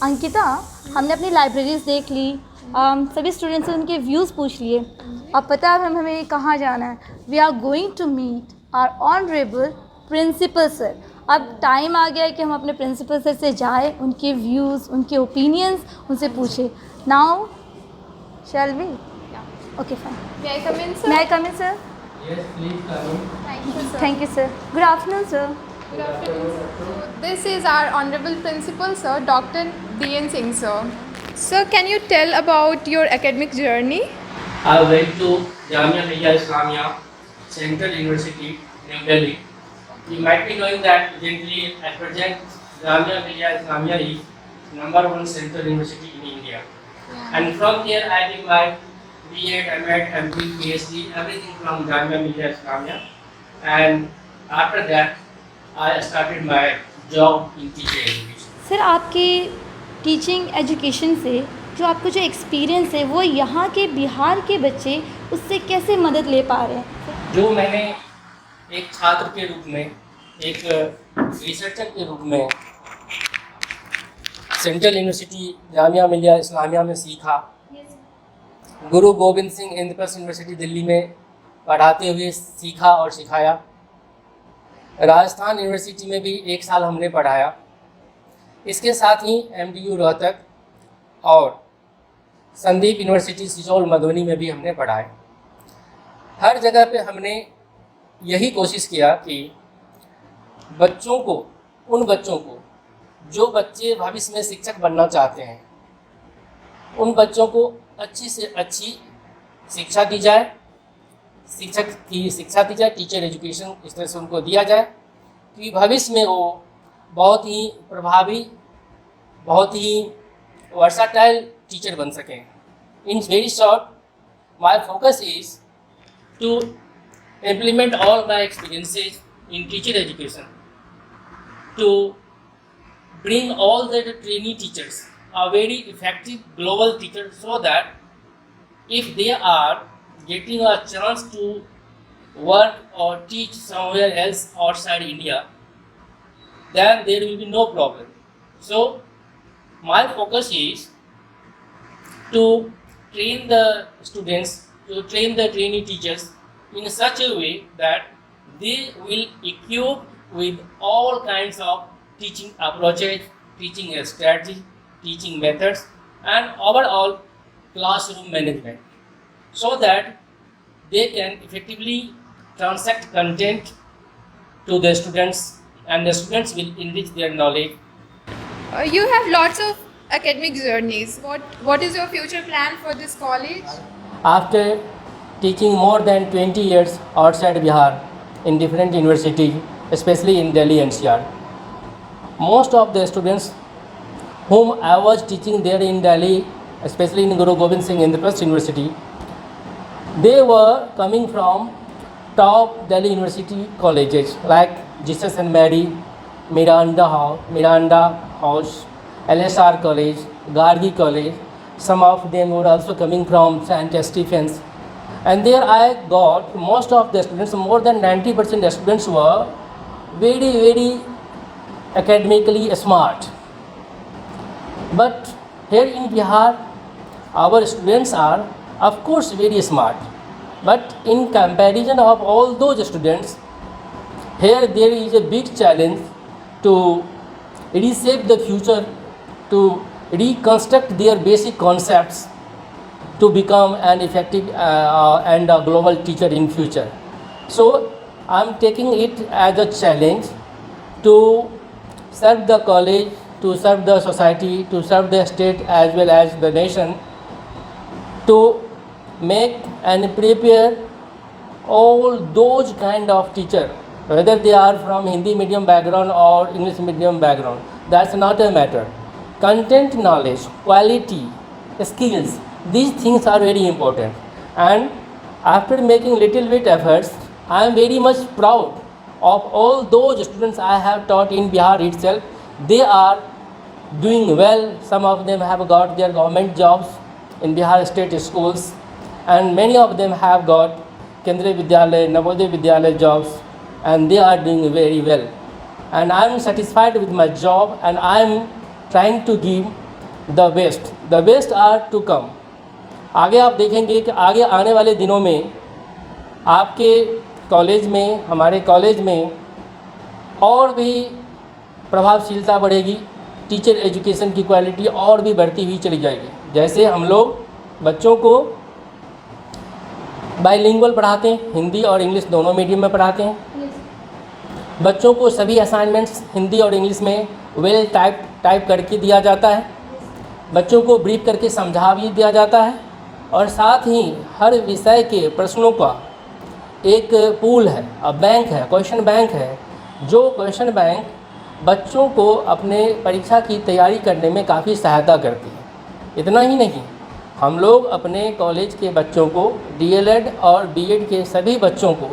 अंकिता, हमने अपनी लाइब्रेरीज देख ली, सभी स्टूडेंट्स से उनके व्यूज़ पूछ लिए। अब पता है हमें कहाँ जाना है। We are going to meet our honourable principal sir. अब टाइम आ गया है कि हम अपने प्रिंसिपल सर से जाए, उनके व्यूज़, उनके ओपिनियंस उनसे पूछे। Now shall we? Okay fine. May I come in, sir? May I come in sir? Yes, please come in. Thank you, sir. Thank you sir. Good afternoon sir. Good afternoon, sir. So this is our honorable principal, sir, Dr. D.N. Singh, sir. Sir, can you tell about your academic journey? I went to Jamia Millia Islamia Central University, New Delhi. You might be knowing that presently at present Jamia Millia Islamia is #1 central university in India. And from here I did my B.Ed, M.Ed, M.P, PhD, everything from Jamia Millia Islamia. And after that I started my job in teaching education. Sir, आपके teaching education से जो आपका जो experience है वो यहाँ के बिहार के बच्चे उससे कैसे मदद ले पा रहे हैं? जो मैंने एक छात्र के रूप में, एक रिसर्चर के रूप में सेंट्रल यूनिवर्सिटी जामिया मिलिया इस्लामिया में सीखा, गुरु गोविंद सिंह इंद्रप्रस्थ यूनिवर्सिटी दिल्ली में पढ़ाते हुए सीखा और सिखाया, राजस्थान यूनिवर्सिटी में भी 1 साल हमने पढ़ाया, इसके साथ ही MDU रोहतक और संदीप यूनिवर्सिटी सिसोल मधुबनी में भी हमने पढ़ाया। हर जगह पे हमने यही कोशिश किया कि बच्चों को, उन बच्चों को जो बच्चे भविष्य में शिक्षक बनना चाहते हैं, उन बच्चों को अच्छी से अच्छी शिक्षा दी जाए, शिक्षक की शिक्षा दी जाए, टीचर एजुकेशन इस तरह से उनको दिया जाए कि भविष्य में वो बहुत ही प्रभावी, बहुत ही वर्साटाइल टीचर बन सकें। In very short, my focus is to implement all my experiences in teacher education to bring all the trainee teachers a very effective global teacher, so that if they are getting a chance to work or teach somewhere else outside India, then there will be no problem. So my focus is to train the students, to train the trainee teachers in such a way that they will equip with all kinds of teaching approaches, teaching strategy, teaching methods, and overall classroom management, so that they can effectively transact content to the students, and the students will enrich their knowledge. You have lots of academic journeys. What is your future plan for this college? After teaching more than 20 years outside Bihar in different universities, especially in Delhi NCR, most of the students whom I was teaching there in Delhi, especially in Guru Gobind Singh Indraprasth University, they were coming from top Delhi University colleges like Jesus and Mary, Miranda House, LSR College, Gargi College. Some of them were also coming from St. Stephen's. And there I got most of the students, more than 90% the students were very, very academically smart. But here in Bihar, our students are, of course, very smart. But in comparison of all those students, here there is a big challenge to reshape the future, to reconstruct their basic concepts to become an effective and a global teacher in future. So I am taking it as a challenge to serve the college, to serve the society, to serve the state as well as the nation, to make and prepare all those kind of teacher, whether they are from Hindi medium background or English medium background. That's not a matter. Content knowledge, quality, skills, these things are very important. And after making little bit efforts, I am very much proud of all those students I have taught in Bihar itself. They are doing well. Some of them have got their government jobs in Bihar state schools, and many of them have got Kendriya Vidyalaya, Navodaya Vidyalaya jobs, and they are doing very well. And I am satisfied with my job, and I am trying to give the best are to come. आगे आप देखेंगे कि आगे आने वाले दिनों में आपके कॉलेज में, हमारे कॉलेज में और भी प्रभावशीलता बढ़ेगी, टीचर एजुकेशन की क्वालिटी और भी बढ़ती हुई चली जाएगी। जैसे हम लोग बच्चों को बाइलिंगुअल पढ़ाते हैं, हिंदी और इंग्लिश दोनों मीडियम में पढ़ाते हैं। बच्चों को सभी असाइनमेंट्स हिंदी और इंग्लिश में वेल टाइप करके दिया जाता है। बच्चों को ब्रीफ करके समझा भी दिया जाता है और साथ ही हर विषय के प्रश्नों का एक पूल है, बैंक है, क्वेश्चन बैंक है, जो क्वेश्चन बैंक बच्चों को अपने परीक्षा की तैयारी करने में काफ़ी सहायता करती है। इतना ही नहीं, हम लोग अपने कॉलेज के बच्चों को, डीएलएड और बीएड के सभी बच्चों को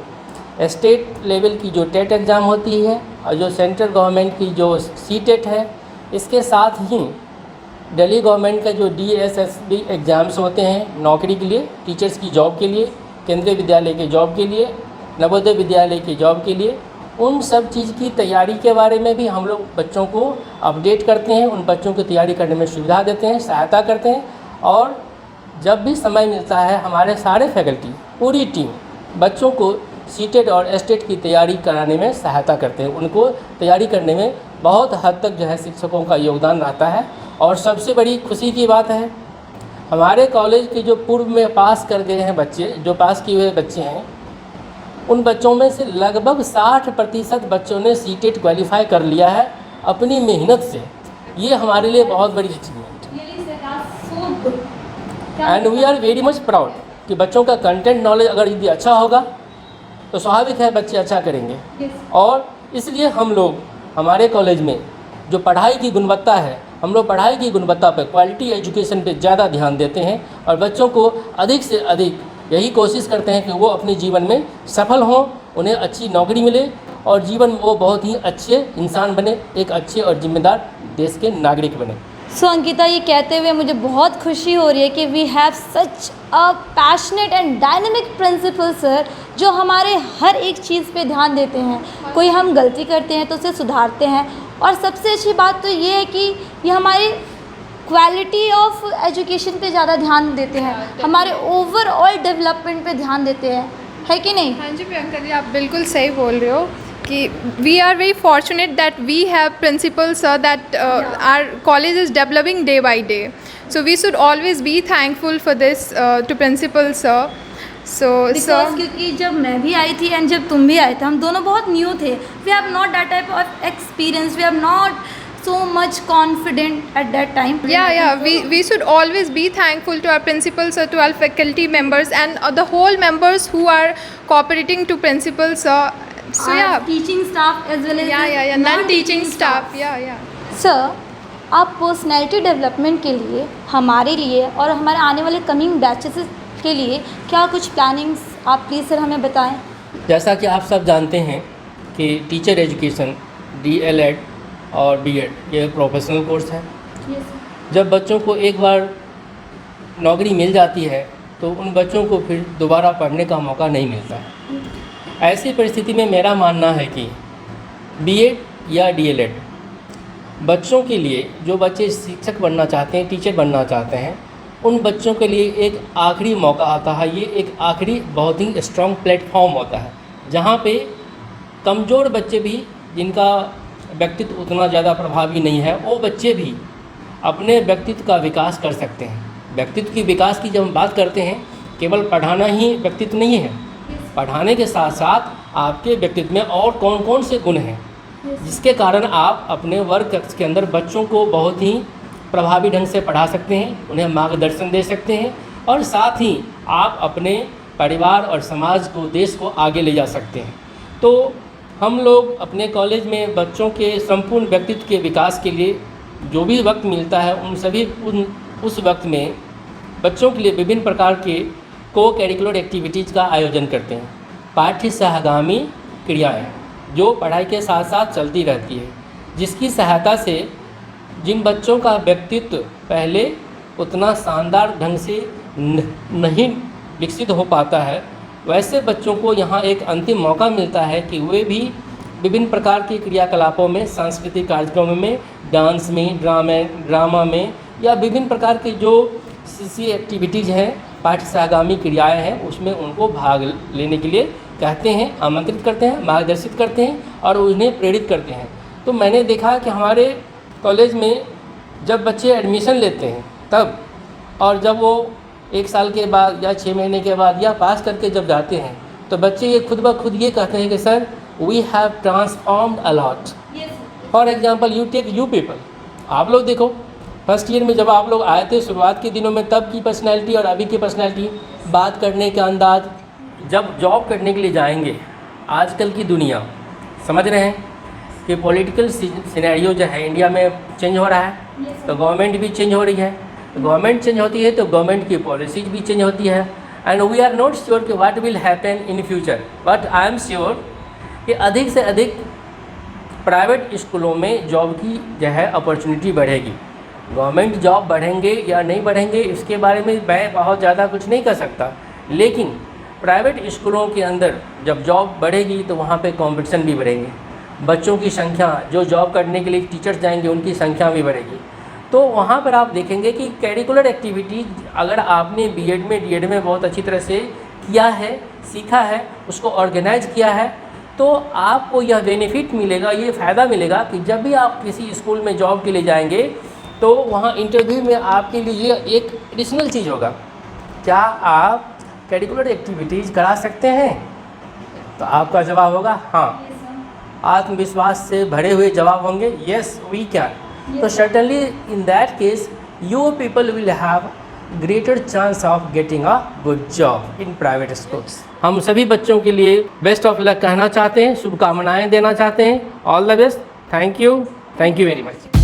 स्टेट लेवल की जो टेट एग्ज़ाम होती है और जो सेंट्रल गवर्नमेंट की जो सीटेट है, इसके साथ ही दिल्ली गवर्नमेंट का जो डीएसएसबी एग्ज़ाम्स होते हैं नौकरी के लिए, टीचर्स की जॉब के लिए, केंद्रीय विद्यालय के जॉब के लिए, नवोदय विद्यालय के जॉब के लिए, उन सब चीज़ की तैयारी के बारे में भी हम लोग बच्चों को अपडेट करते हैं, उन बच्चों की तैयारी करने में सुविधा देते हैं, सहायता करते हैं। और जब भी समय मिलता है हमारे सारे फैकल्टी, पूरी टीम बच्चों को सीटेट और स्टेट की तैयारी कराने में सहायता करते हैं। उनको तैयारी करने में बहुत हद तक जो है शिक्षकों का योगदान रहता है। और सबसे बड़ी खुशी की बात है, हमारे कॉलेज के जो पूर्व में पास कर गए हैं बच्चे, जो पास किए हुए बच्चे हैं, उन बच्चों में से लगभग 60% बच्चों ने सीटेट क्वालिफाई कर लिया है अपनी मेहनत से। ये हमारे लिए बहुत बड़ी अचीवमेंट है and we are very much proud कि बच्चों का कंटेंट नॉलेज अगर यदि अच्छा होगा तो स्वाभाविक है बच्चे अच्छा करेंगे। और इसलिए हम लोग हमारे कॉलेज में जो पढ़ाई की गुणवत्ता है, हम लोग पढ़ाई की गुणवत्ता पर, क्वालिटी एजुकेशन पे ज़्यादा ध्यान देते हैं और बच्चों को अधिक से अधिक यही कोशिश करते हैं कि वो अपने जीवन में सफल हों, उन्हें अच्छी नौकरी मिले और जीवन में वो बहुत ही अच्छे इंसान बने, एक अच्छे और जिम्मेदार देश के नागरिक बने। सो अंकिता, ये कहते हुए मुझे बहुत खुशी हो रही है कि we have such a passionate and dynamic principal sir, जो हमारे हर एक चीज़ पे ध्यान देते हैं। कोई हम गलती करते हैं तो उसे सुधारते हैं, और सबसे अच्छी बात तो ये है कि ये हमारी क्वालिटी ऑफ एजुकेशन पे ज़्यादा ध्यान देते हैं, हमारे ओवरऑल डेवलपमेंट पे ध्यान देते हैं, है कि नहीं? हाँ जी प्रियंका जी, आप बिल्कुल सही बोल रहे हो कि we are very fortunate that we have principals sir, that our college is developing day by day, so we should always be thankful for this to principal sir. So क्योंकि जब मैं भी आई थी एंड जब तुम भी आए थे, हम दोनों बहुत न्यू थे। We have not that type of experience, we have not so much confident at that time. We should always be thankful to our principals or to our faculty members and the whole members who are cooperating to principals. So our teaching staff as well as non-teaching staff. Sir, आप personality development के लिए, हमारे लिए और हमारे आने वाले coming batches के लिए क्या कुछ प्लानिंग्स आप प्लीज़ सर हमें बताएं। जैसा कि आप सब जानते हैं कि टीचर एजुकेशन, डीएलएड और बीएड ये प्रोफेशनल कोर्स है। जब बच्चों को एक बार नौकरी मिल जाती है तो उन बच्चों को फिर दोबारा पढ़ने का मौका नहीं मिलता है। ऐसी परिस्थिति में मेरा मानना है कि बीएड या डीएलएड बच्चों के लिए, जो बच्चे शिक्षक बनना चाहते हैं, टीचर बनना चाहते हैं, उन बच्चों के लिए एक आखिरी मौका आता है। ये एक आखिरी बहुत ही स्ट्रॉन्ग प्लेटफॉर्म होता है जहाँ पे कमज़ोर बच्चे भी, जिनका व्यक्तित्व उतना ज़्यादा प्रभावी नहीं है, वो बच्चे भी अपने व्यक्तित्व का विकास कर सकते हैं। व्यक्तित्व की विकास की जब हम बात करते हैं, केवल पढ़ाना ही व्यक्तित्व नहीं है, पढ़ाने के साथ साथ आपके व्यक्तित्व में और कौन कौन से गुण हैं जिसके कारण आप अपने वर्क के अंदर बच्चों को बहुत ही प्रभावी ढंग से पढ़ा सकते हैं, उन्हें मार्गदर्शन दे सकते हैं और साथ ही आप अपने परिवार और समाज को, देश को आगे ले जा सकते हैं। तो हम लोग अपने कॉलेज में बच्चों के संपूर्ण व्यक्तित्व के विकास के लिए जो भी वक्त मिलता है, उस वक्त में बच्चों के लिए विभिन्न प्रकार के को करिकुलर एक्टिविटीज़ का आयोजन करते हैं। पाठ्य सहगामी क्रियाएं जो पढ़ाई के साथ साथ चलती रहती है, जिसकी सहायता से जिन बच्चों का व्यक्तित्व पहले उतना शानदार ढंग से नहीं विकसित हो पाता है, वैसे बच्चों को यहाँ एक अंतिम मौका मिलता है कि वे भी विभिन्न प्रकार के क्रियाकलापों में, सांस्कृतिक कार्यक्रमों में, डांस में, ड्रामा में, या विभिन्न प्रकार के जो सी एक्टिविटीज़ हैं, पाठ्य सहगामी क्रियाएँ हैं, उसमें उनको भाग लेने के लिए कहते हैं, आमंत्रित करते हैं, मार्गदर्शित करते हैं और उन्हें प्रेरित करते हैं। तो मैंने देखा कि हमारे कॉलेज में जब बच्चे एडमिशन लेते हैं तब, और जब वो 1 साल के बाद या 6 महीने के बाद या पास करके जब जाते हैं, तो बच्चे ये खुद ब खुद ये कहते हैं कि sir we have transformed a lot. For example you take you people, आप लोग देखो फर्स्ट ईयर में जब आप लोग आए थे शुरुआत के दिनों में, तब की पर्सनैलिटी और अभी की पर्सनैलिटी, बात करने का अंदाज, जब जॉब करने के लिए जाएंगे, आजकल की दुनिया समझ रहे हैं कि पॉलिटिकल सिनेरियो जो है इंडिया में चेंज हो रहा है, तो गवर्नमेंट भी चेंज हो रही है, गवर्नमेंट चेंज होती है तो गवर्नमेंट की पॉलिसीज भी चेंज होती है, and we are not sure कि what will happen in future, but I am sure कि अधिक से अधिक प्राइवेट स्कूलों में जॉब की जो है अपॉर्चुनिटी बढ़ेगी। गवर्नमेंट जॉब बढ़ेंगे या नहीं बढ़ेंगे इसके बारे में मैं बहुत ज़्यादा कुछ नहीं कर सकता, लेकिन प्राइवेट स्कूलों के अंदर जब जॉब बढ़ेगी तो वहाँ पे कंपटीशन भी बढ़ेंगे, बच्चों की संख्या, जो जॉब करने के लिए टीचर्स जाएंगे उनकी संख्या भी बढ़ेगी। तो वहाँ पर आप देखेंगे कि करिकुलर एक्टिविटी अगर आपने बीएड में डीएड में बहुत अच्छी तरह से किया है, सीखा है, उसको ऑर्गेनाइज किया है, तो आपको यह बेनिफिट मिलेगा, ये फ़ायदा मिलेगा कि जब भी आप किसी स्कूल में जॉब के लिए जाएंगे तो वहाँ इंटरव्यू में आपके लिए एक एडिशनल चीज़ होगा, क्या आप करिकुलर एक्टिविटीज़ करा सकते हैं? तो आपका जवाब होगा हाँ, आत्मविश्वास से भरे हुए जवाब होंगे येस वी कैन। तो certainly in that case you people will have greater chance of getting a good job in private schools. हम सभी बच्चों के लिए बेस्ट ऑफ लक कहना चाहते हैं, शुभकामनाएं देना चाहते हैं। All the best, thank you very much.